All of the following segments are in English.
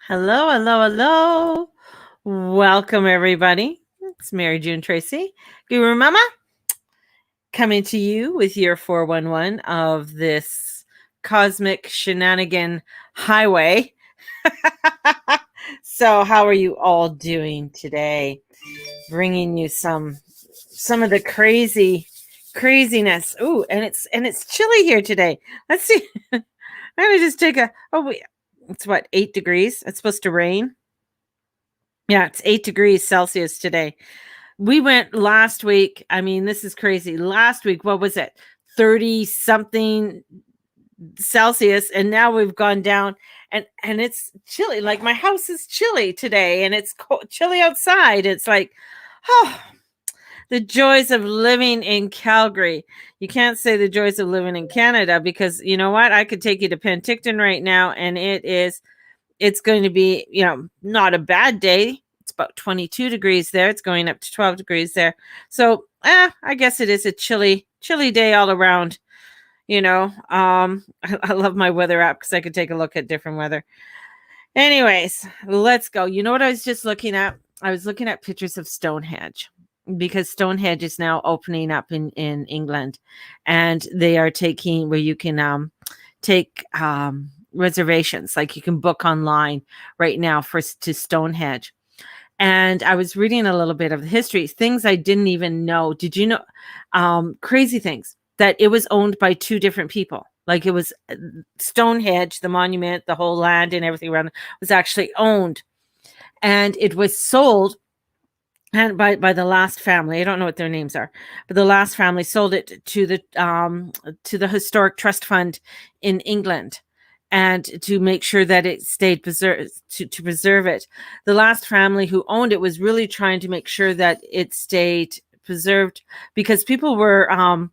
Hello, hello, hello. Welcome, everybody. It's Mary June Tracy, Guru Mama, coming to you with your 411 of this cosmic shenanigan highway. So, how are you all doing today? Bringing you some of the craziness. Ooh, and it's chilly here today. Let's see. I'm gonna just take a. Oh, wait. It's what, 8 degrees? It's supposed to rain. Yeah, it's 8 degrees Celsius today. We went last week. I mean, this is crazy. Last week, what was it? 30 something Celsius, and now we've gone down and it's chilly. Like my house is chilly today and it's chilly outside. It's like, oh, the joys of living in Calgary. You can't say the joys of living in Canada because you know what? I could take you to Penticton right now and it's going to be, not a bad day. It's about 22 degrees there. It's going up to 12 degrees there. So, I guess it is a chilly day all around. I love my weather app because I could take a look at different weather. Anyways, let's go. You know what I was just looking at? I was looking at pictures of Stonehenge because Stonehenge is now opening up in England, and they are taking where you can take reservations, like you can book online right now to Stonehenge. And I was reading a little bit of the history, things I didn't even know. Did you know crazy things that it was owned by two different people? Like it was Stonehenge, the monument, the whole land and everything around it was actually owned, and it was sold and by the last family. I don't know what their names are, but the last family sold it to the Historic Trust Fund in England, and to make sure that it stayed preserved, to preserve it. The last family who owned it was really trying to make sure that it stayed preserved because people were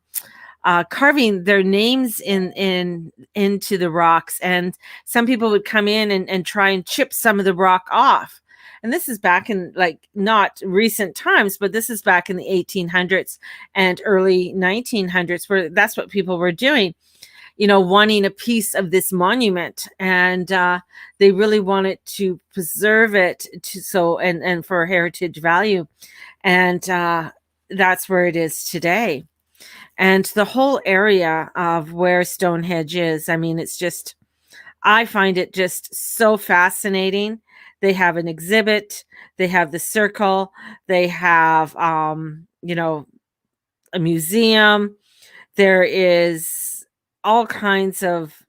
carving their names into the rocks, and some people would come in and try and chip some of the rock off. And this is back in like not recent times, but this is back in the 1800s and early 1900s, where that's what people were doing, wanting a piece of this monument, and they really wanted to preserve it and for heritage value, and that's where it is today. And the whole area of where Stonehenge is, I mean, I find it just so fascinating. They have an exhibit, they have the circle, they have a museum. There is all kinds of,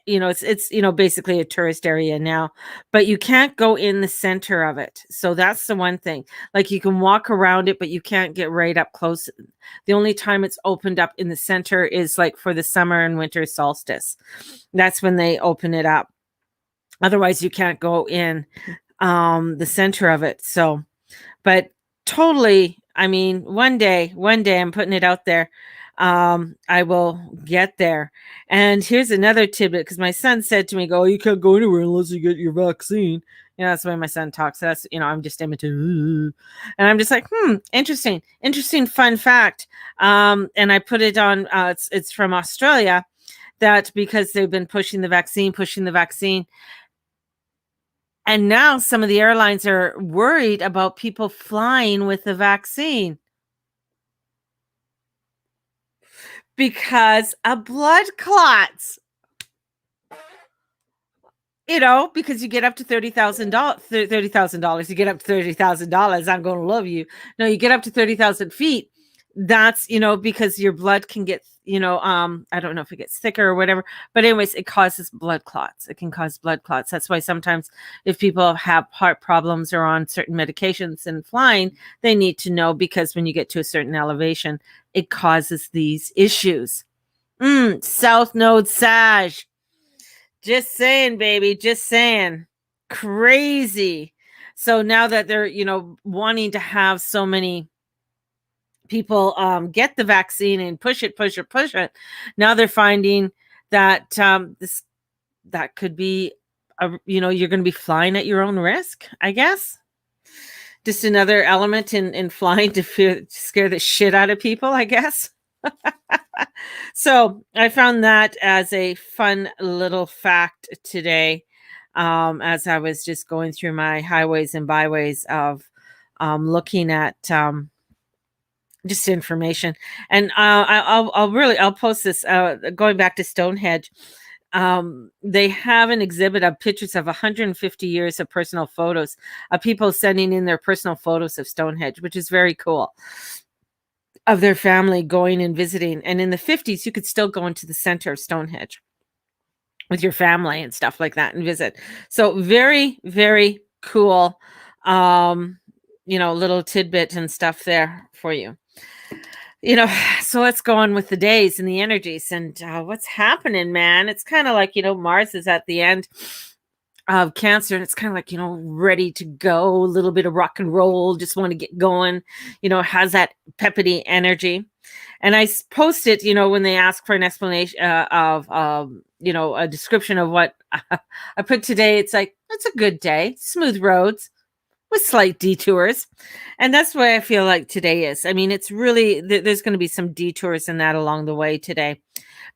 it's basically a tourist area now, but you can't go in the center of it. So that's the one thing. Like you can walk around it, but you can't get right up close. The only time it's opened up in the center is like for the summer and winter solstice. That's when they open it up. Otherwise you can't go in the center of it. So, but totally, I mean, one day I'm putting it out there. I will get there. And here's another tidbit, because my son said to me, "Go, you can't go anywhere unless you get your vaccine." That's the way my son talks. That's, I'm just imitating. And I'm just like, interesting, fun fact. And I put it on, it's from Australia, that because they've been pushing the vaccine. And now some of the airlines are worried about people flying with the vaccine because of blood clots. Because you get up to $30,000. You get up to $30,000. I'm going to love you. No, you get up to 30,000 feet. That's, because your blood can get, I don't know if it gets thicker or whatever, but anyways, it causes blood clots. It can cause blood clots. That's why sometimes if people have heart problems or on certain medications and flying, they need to know, because when you get to a certain elevation, it causes these issues. South Node Sag. Just saying, baby. Just saying. Crazy. So now that they're, wanting to have so many people get the vaccine and push it. Now they're finding that that could be, you're going to be flying at your own risk, I guess. Just another element in flying to scare the shit out of people, I guess. So I found that as a fun little fact today. as I was just going through my highways and byways of looking at just information. And I'll post this. Going back to Stonehenge, they have an exhibit of pictures of 150 years of personal photos of people sending in their personal photos of Stonehenge, which is very cool, of their family going and visiting. And in the 50s, you could still go into the center of Stonehenge with your family and stuff like that and visit. So very, very cool, little tidbit and stuff there for you. So let's go on with the days and the energies and what's happening, man. It's kind of like, Mars is at the end of Cancer, and it's kind of like, ready to go, a little bit of rock and roll, just want to get going, has that peppity energy. And I posted, when they ask for an explanation of, a description of what I put today, it's like, it's a good day, smooth roads with slight detours. And that's what I feel like today is. I mean, it's really, there's going to be some detours in that along the way today,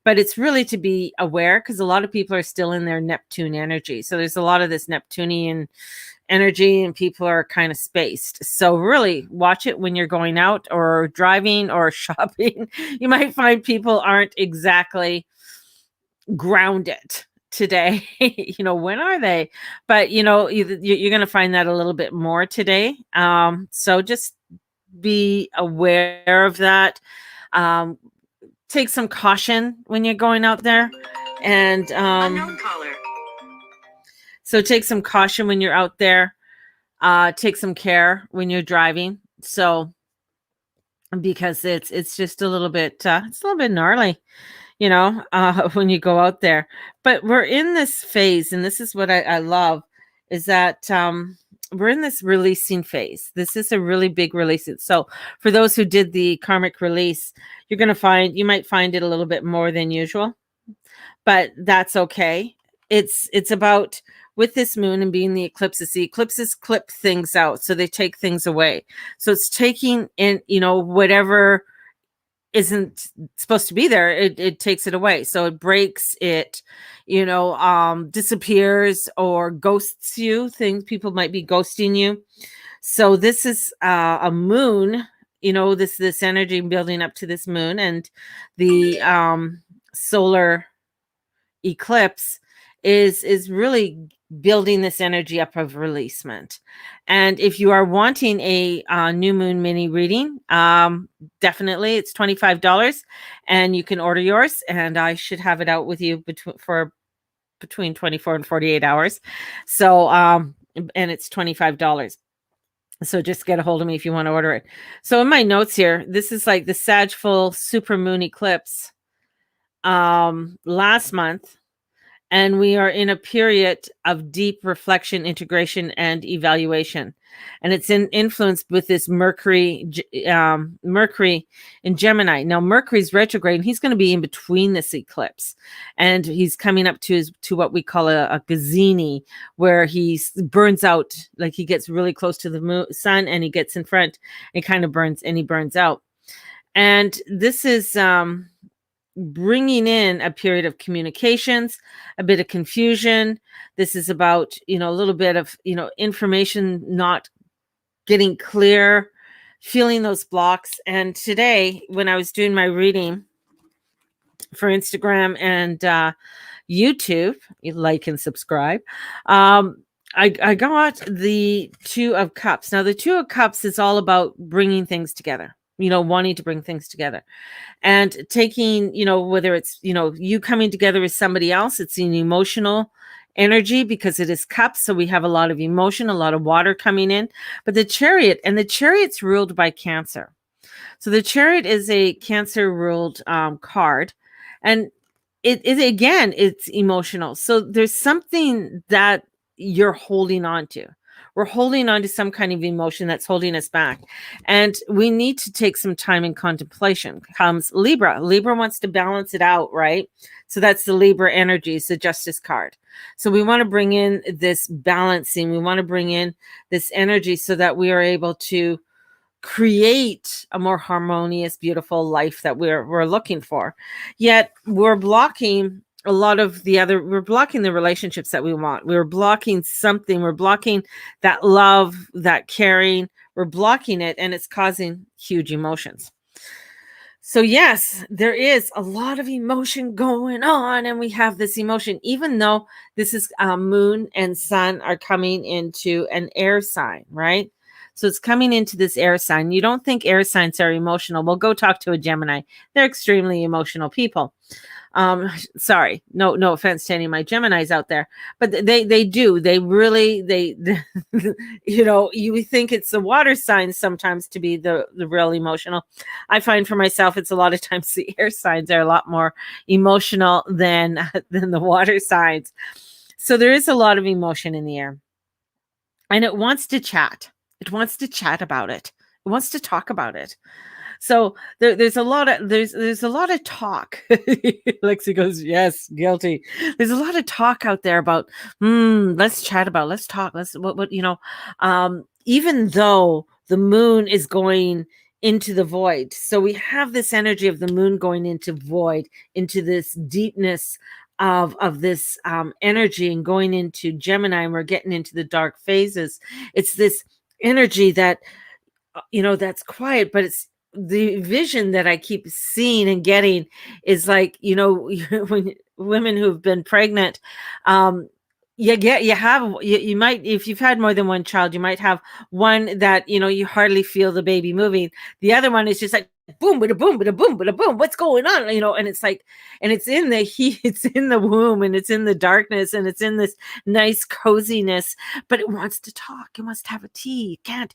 but it's really to be aware, because a lot of people are still in their Neptune energy. So there's a lot of this Neptunian energy and people are kind of spaced. So really watch it when you're going out or driving or shopping. You might find people aren't exactly grounded today. When are they? But you're going to find that a little bit more today. So just be aware of that. Take some caution when you're going out there, and unknown caller. So take some caution when you're out there. Take some care when you're driving. So because it's just a little bit it's a little bit gnarly, when you go out there. But we're in this phase, and this is what I love, is that we're in this releasing phase. This is a really big release. So for those who did the karmic release, you might find it a little bit more than usual, but that's okay. It's about, with this moon and being the eclipses clip things out. So they take things away. So it's taking in, whatever isn't supposed to be there, it takes it away. So it breaks it, disappears or ghosts you. People might be ghosting you. So this is a moon, this energy building up to this moon, and the solar eclipse is really building this energy up of releasement. And if you are wanting a new moon mini reading, definitely it's $25, and you can order yours, and I should have it out with you between 24 and 48 hours. So and it's $25. So just get a hold of me if you want to order it. So in my notes here, this is like the Sag full super moon eclipse last month. And we are in a period of deep reflection, integration, and evaluation. And it's influenced with this Mercury in Gemini. Now, Mercury's retrograde, and he's going to be in between this eclipse. And he's coming up to what we call a Gazini, where he burns out, like he gets really close to the sun, and he gets in front and kind of burns out. And this is bringing in a period of communications, a bit of confusion. This is about, a little bit of, information not getting clear, feeling those blocks. And today, when I was doing my reading for Instagram and YouTube, you like and subscribe, I got the Two of Cups. Now, the Two of Cups is all about bringing things together, wanting to bring things together. And taking, whether it's, you coming together with somebody else, it's an emotional energy because it is cups. So we have a lot of emotion, a lot of water coming in. But the Chariot's ruled by Cancer. So the Chariot is a Cancer ruled card. And it's emotional. So there's something that you're holding on to. We're holding on to some kind of emotion that's holding us back. And we need to take some time in contemplation. Comes Libra. Libra wants to balance it out, right? So that's the Libra energy. It's the Justice card. So we want to bring in this balancing. We want to bring in this energy so that we are able to create a more harmonious, beautiful life that we're looking for. Yet we're blocking a lot of the other, we're blocking the relationships that we want. We're blocking something. We're blocking that love, that caring. We're blocking it, and it's causing huge emotions. So yes, there is a lot of emotion going on, and we have this emotion, even though this is moon and sun are coming into an air sign, right? So it's coming into this air sign. You don't think air signs are emotional. Well, go talk to a Gemini. They're extremely emotional people. Sorry, no offense to any of my Geminis out there, but they do, they really, they you think it's the water signs sometimes to be the real emotional. I find for myself, it's a lot of times the air signs are a lot more emotional than the water signs. So there is a lot of emotion in the air, and it wants to chat. It wants to chat about it. It wants to talk about it. So there's a lot of there's a lot of talk. Lexi goes, yes, guilty. There's a lot of talk out there about let's chat about, let's talk, let's what even though the moon is going into the void. So we have this energy of the moon going into void, into this deepness of this energy, and going into Gemini, and we're getting into the dark phases. It's this energy that that's quiet, but it's the vision that I keep seeing and getting is like, when women who've been pregnant, you might, if you've had more than one child, you might have one that, you hardly feel the baby moving. The other one is just like, boom, bada boom, bada boom, bada boom. What's going on? And it's like, and it's in the heat, it's in the womb, and it's in the darkness, and it's in this nice coziness, but it wants to talk. It wants to have a tea. It can't,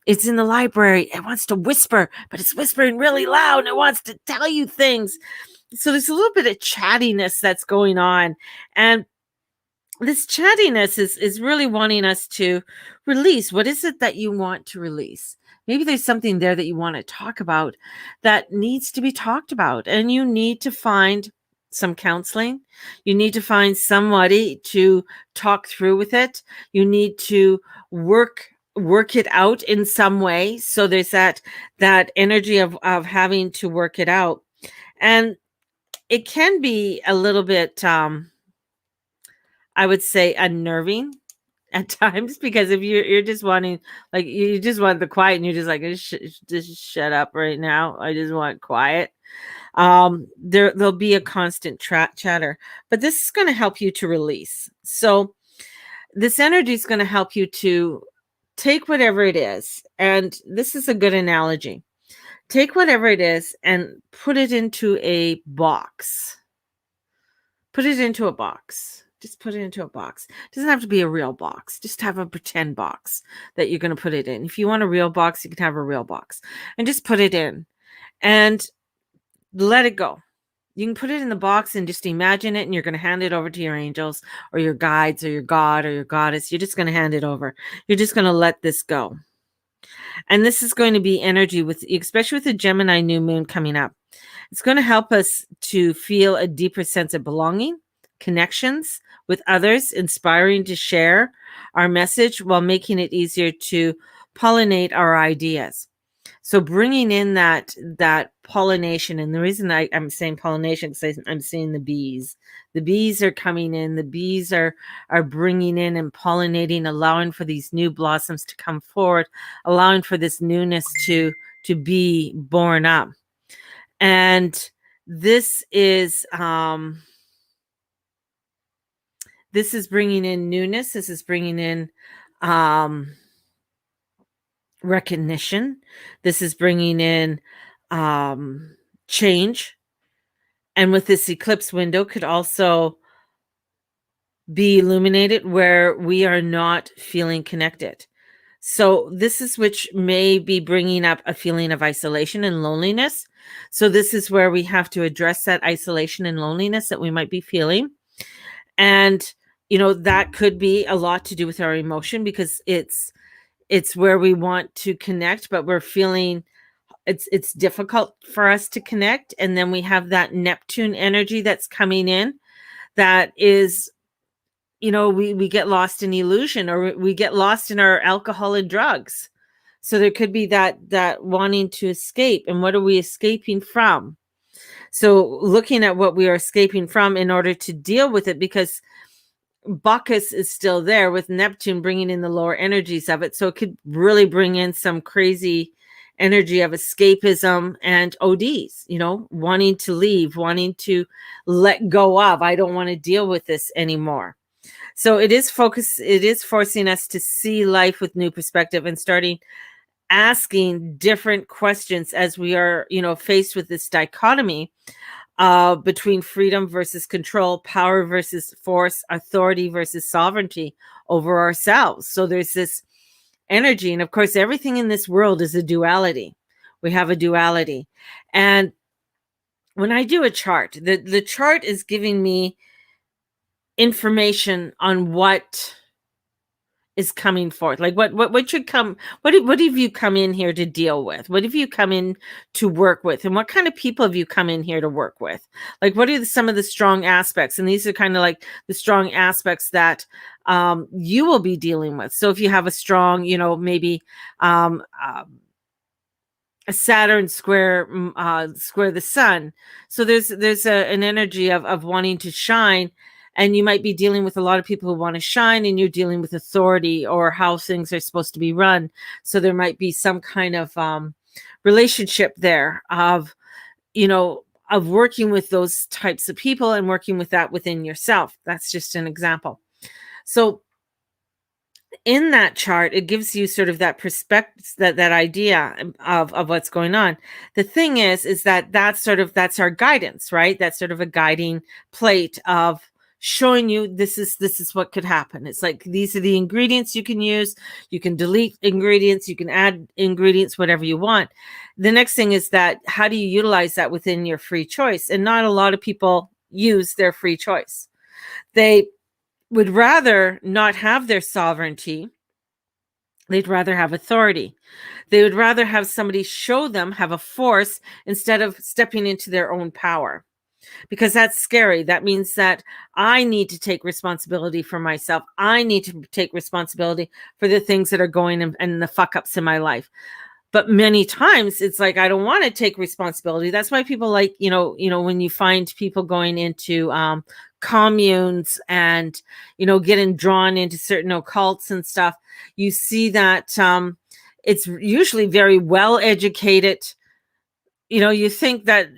it's in the library. It wants to whisper, but it's whispering really loud, and it wants to tell you things. So there's a little bit of chattiness that's going on. And this chattiness is really wanting us to release. What is it that you want to release? Maybe there's something there that you want to talk about that needs to be talked about, and you need to find some counseling. You need to find somebody to talk through with it. You need to work it out in some way. So there's that energy of having to work it out. And it can be a little bit I would say unnerving at times, because if you're just wanting, like, you just want the quiet, and you're just like, just shut up right now. I just want quiet. There'll be a constant chatter, but this is going to help you to release. So this energy is going to help you to take whatever it is, and this is a good analogy. Take whatever it is and put it into a box. Put it into a box. Just put it into a box. It doesn't have to be a real box. Just have a pretend box that you're going to put it in. If you want a real box, you can have a real box. And just put it in. And let it go. You can put it in the box and just imagine it, and you're going to hand it over to your angels or your guides or your god or your goddess. You're just going to hand it over. You're just going to let this go. And this is going to be energy, especially with the Gemini new moon coming up. It's going to help us to feel a deeper sense of belonging, connections with others, inspiring to share our message while making it easier to pollinate our ideas. So bringing in that pollination, and the reason I'm saying pollination, because I'm seeing the bees. The bees are coming in. The bees are bringing in and pollinating, allowing for these new blossoms to come forward, allowing for this newness to be born up. And this is bringing in newness. This is bringing in recognition. This is bringing in change. And with this eclipse window could also be illuminated where we are not feeling connected. So this is which may be bringing up a feeling of isolation and loneliness. So this is where we have to address that isolation and loneliness that we might be feeling. And, that could be a lot to do with our emotion, because it's where we want to connect, but we're feeling it's difficult for us to connect. And then we have that Neptune energy that's coming in that is, we get lost in illusion, or we get lost in our alcohol and drugs. So there could be that wanting to escape. And what are we escaping from? So looking at what we are escaping from in order to deal with it, because Bacchus is still there with Neptune bringing in the lower energies of it. So it could really bring in some crazy energy of escapism and ODs, wanting to leave, wanting to let go of. I don't want to deal with this anymore. So it is forcing us to see life with new perspective and starting asking different questions as we are, faced with this dichotomy between freedom versus control, power versus force, authority versus sovereignty over ourselves. So there's this energy. And of course, everything in this world is a duality. We have a duality. And when I do a chart, the chart is giving me information on what is coming forth. Like what should come, what have you come in here to deal with? What have you come in to work with? And what kind of people have you come in here to work with? Like, what are some of the strong aspects? And these are kind of like the strong aspects that you will be dealing with. So if you have a strong, maybe a Saturn square the sun. So there's an energy of wanting to shine. And you might be dealing with a lot of people who want to shine, and you're dealing with authority or how things are supposed to be run. So there might be some kind of relationship there of working with those types of people and working with that within yourself. That's just an example. So in that chart, it gives you sort of that perspective, that idea of what's going on. The thing is that that's our guidance, right? That's sort of a guiding plate of showing you this is what could happen. It's like, these are the ingredients you can use. You can delete ingredients, you can add ingredients, whatever you want. The next thing is that, how do you utilize that within your free choice? And not a lot of people use their free choice. They would rather not have their sovereignty. They'd rather have authority. They would rather have somebody show them, have a force, instead of stepping into their own power. Because that's scary. That means that I need to take responsibility for myself. I need to take responsibility for the things that are going and the fuck ups in my life. But many times it's like, I don't want to take responsibility. That's why people like, when you find people going into communes and, getting drawn into certain occults and stuff, you see that it's usually very well educated. You think that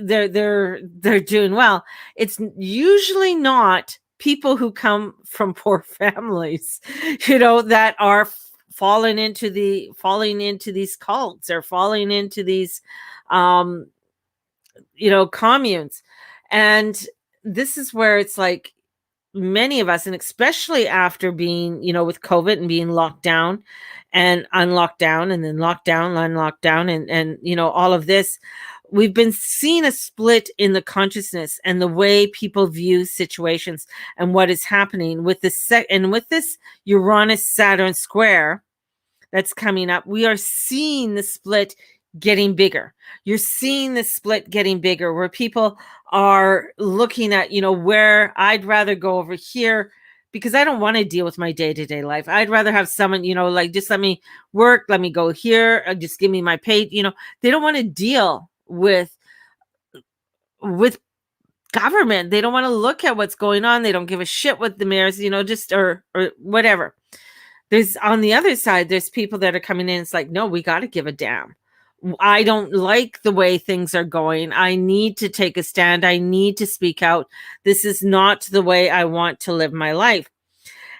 they're doing well. It's usually not people who come from poor families, that are falling into these cults, or falling into these communes. And this is where it's like, many of us, and especially after being, with COVID and being locked down and unlocked down and then locked down, unlocked down, and all of this, we've been seeing a split in the consciousness and the way people view situations and what is happening with this and with this Uranus Saturn square that's coming up. We are seeing the split getting bigger. You're seeing the split getting bigger, where people are looking at, where I'd rather go over here, because I don't want to deal with my day-to-day life. I'd rather have someone, like, just let me work, let me go here, just give me my pay. They don't want to deal with government. They don't want to look at what's going on. They don't give a shit what the mayor's, just or whatever. There's, on the other side, there's people that are coming in. It's like, no, we got to give a damn. I don't like the way things are going. I need to take a stand. I need to speak out. This is not the way I want to live my life.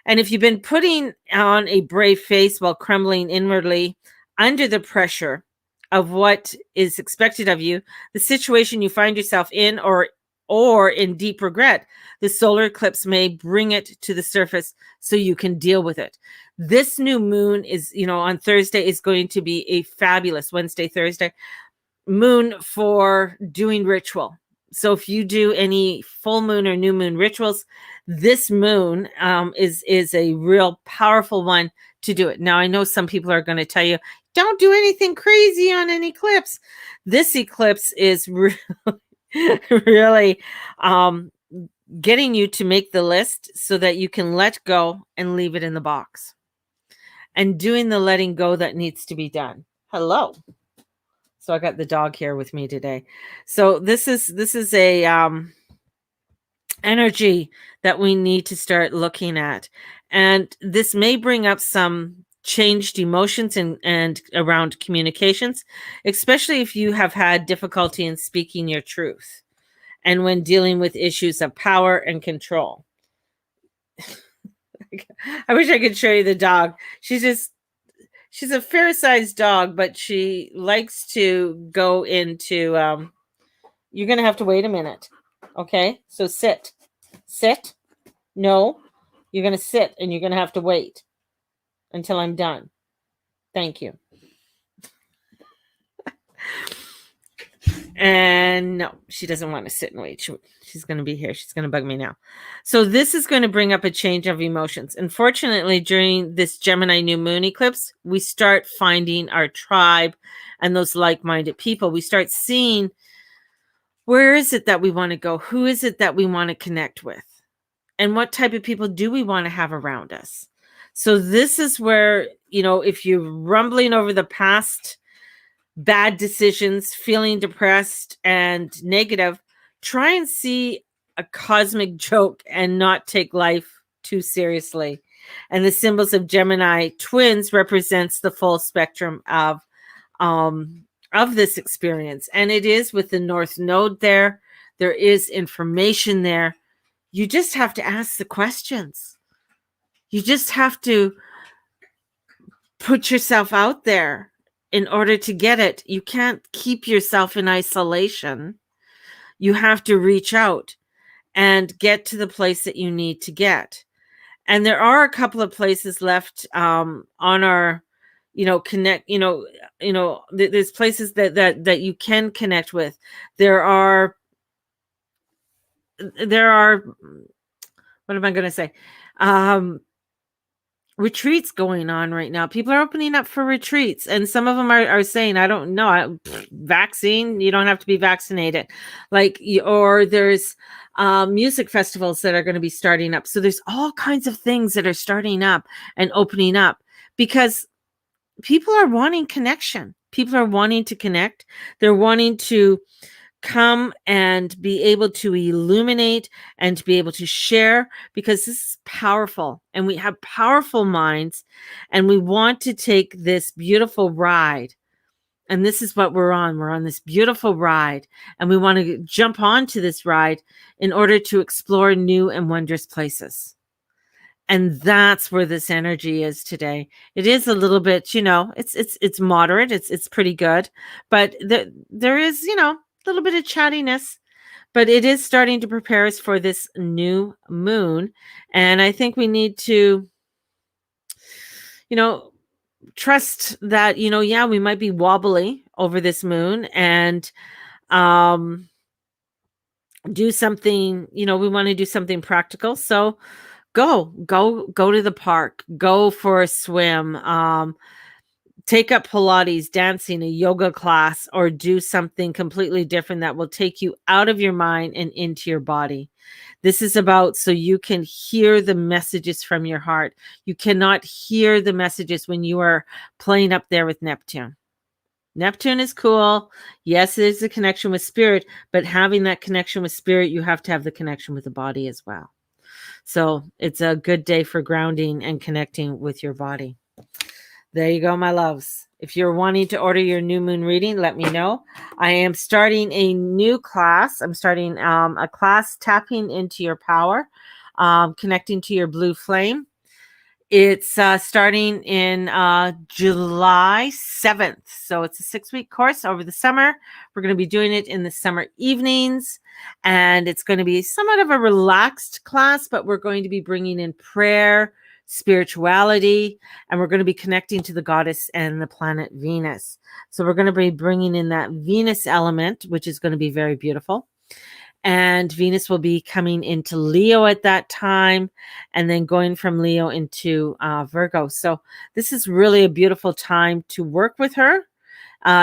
And if you've been putting on a brave face while crumbling inwardly under the pressure of what is expected of you, the situation you find yourself in, or in deep regret, the solar eclipse may bring it to the surface so you can deal with it. This new moon is, on Thursday, is going to be a fabulous Wednesday, Thursday moon for doing ritual. So if you do any full moon or new moon rituals, this moon is a real powerful one to do it. Now, I know some people are going to tell you, don't do anything crazy on an eclipse. This eclipse is really getting you to make the list so that you can let go and leave it in the box, and doing the letting go that needs to be done. Hello. So I got the dog here with me today. So this is a energy that we need to start looking at. And this may bring up some changed emotions and around communications, especially if you have had difficulty in speaking your truth and when dealing with issues of power and control. I wish I could show you the dog. She's a fair-sized dog, but she likes to go into you're going to have to wait a minute. Okay? So sit. Sit. No. You're going to sit and you're going to have to wait until I'm done. Thank you. And no, she doesn't want to sit and wait. She's going to be here. She's going to bug me now. So this is going to bring up a change of emotions. Unfortunately, during this Gemini new moon eclipse, we start finding our tribe and those like-minded people. We start seeing, where is it that we want to go? Who is it that we want to connect with? And what type of people do we want to have around us? So this is where, if you're rumbling over the past bad decisions, feeling depressed and negative, try and see a cosmic joke and not take life too seriously. And the symbols of Gemini twins represents the full spectrum of this experience. And it is with the North Node there. There is information there. You just have to ask the questions. You just have to put yourself out there in order to get it. You can't keep yourself in isolation. You have to reach out and get to the place that you need to get. And there are a couple of places left on our, connect, there's places that you can connect with. There are, what am I going to say? Retreats going on right now. People are opening up for retreats, and some of them are saying, I don't know, vaccine, you don't have to be vaccinated. Or there's music festivals that are going to be starting up. So there's all kinds of things that are starting up and opening up because people are wanting connection. People are wanting to connect. They're wanting to come and be able to illuminate and to be able to share, because this is powerful and we have powerful minds and we want to take this beautiful ride. And this is what we're on. We're on this beautiful ride and we want to jump onto this ride in order to explore new and wondrous places. And that's where this energy is today. It is a little bit, it's moderate. It's pretty good, but there is, a little bit of chattiness, but it is starting to prepare us for this new moon. And I think we need to, trust that, we might be wobbly over this moon and do something, we want to do something practical. So go to the park, go for a swim, take up Pilates, dancing, a yoga class, or do something completely different that will take you out of your mind and into your body. This is about so you can hear the messages from your heart. You cannot hear the messages when you are playing up there with Neptune. Neptune is cool. Yes, it is a connection with spirit, but having that connection with spirit, you have to have the connection with the body as well. So it's a good day for grounding and connecting with your body. There you go, my loves. If you're wanting to order your new moon reading, let me know. I am starting a new class. I'm starting a class tapping into your power, connecting to your blue flame. It's starting in July 7th. So it's a 6-week course over the summer. We're going to be doing it in the summer evenings. And it's going to be somewhat of a relaxed class, but we're going to be bringing in prayer, spirituality, and we're going to be connecting to the goddess and the planet Venus. So we're going to be bringing in that Venus element, which is going to be very beautiful. And Venus will be coming into Leo at that time and then going from Leo into Virgo. So this is really a beautiful time to work with her.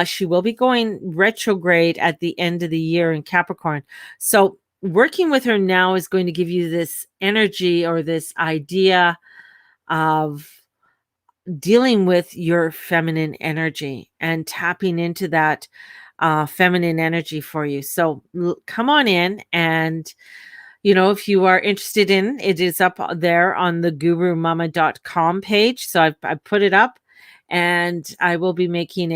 She will be going retrograde at the end of the year in Capricorn. So working with her now is going to give you this energy or this idea of dealing with your feminine energy and tapping into that feminine energy for you. So come on in, and if you are interested in it, is up there on the gurumama.com page. So I've put it up, and I will be making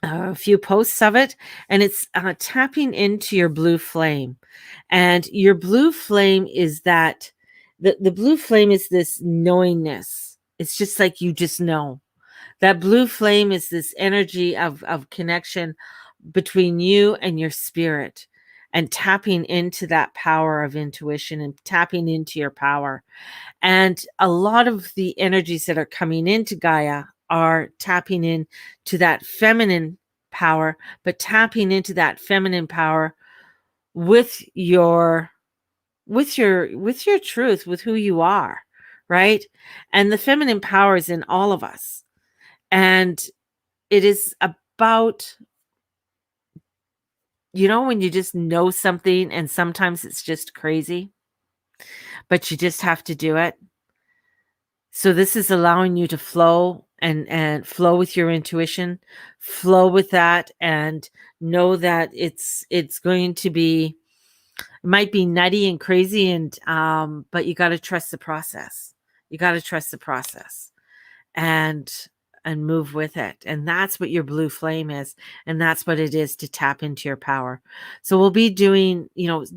a few posts of it, and it's tapping into your blue flame. And your blue flame is that the blue flame is this knowingness. It's just like you just know. That blue flame is this energy of connection between you and your spirit, and tapping into that power of intuition and tapping into your power. And a lot of the energies that are coming into Gaia are tapping into that feminine power, but tapping into that feminine power with your truth, with who you are, right? And the feminine power is in all of us. And it is about, when you just know something, and sometimes it's just crazy, but you just have to do it. So this is allowing you to flow and flow with your intuition, flow with that, and know that it's going to be, it might be nutty and crazy, and but you got to trust the process. You got to trust the process and move with it. And that's what your blue flame is. And that's what it is to tap into your power. So we'll be doing,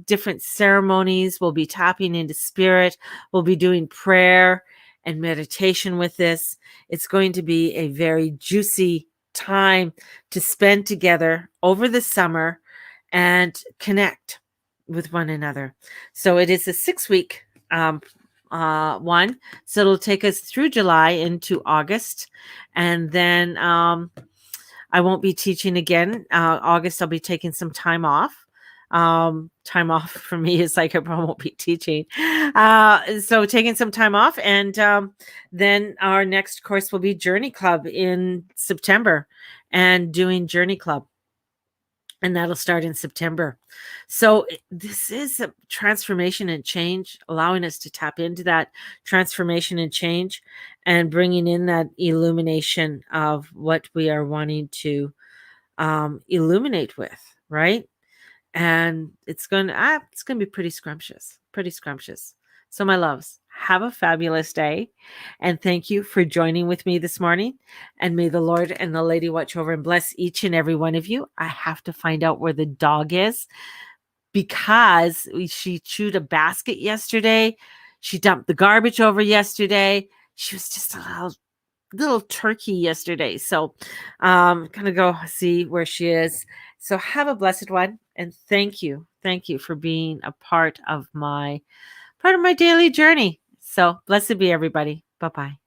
different ceremonies. We'll be tapping into spirit. We'll be doing prayer and meditation with this. It's going to be a very juicy time to spend together over the summer and connect with one another. So it is a 6-week one. So it'll take us through July into August. And then I won't be teaching again. August, I'll be taking some time off. Time off for me is like I won't be teaching. So taking some time off. And then our next course will be Journey Club in September, and doing Journey Club. And that'll start in September. So this is a transformation and change, allowing us to tap into that transformation and change, and bringing in that illumination of what we are wanting to illuminate with, right? And it's going to be pretty scrumptious, So my loves, have a fabulous day. And thank you for joining with me this morning. And may the Lord and the Lady watch over and bless each and every one of you. I have to find out where the dog is, because she chewed a basket yesterday. She dumped the garbage over yesterday. She was just a little turkey yesterday. So I'm going to go see where she is. So have a blessed one. And thank you. Thank you for being a part of my daily journey. So blessed be everybody. Bye-bye.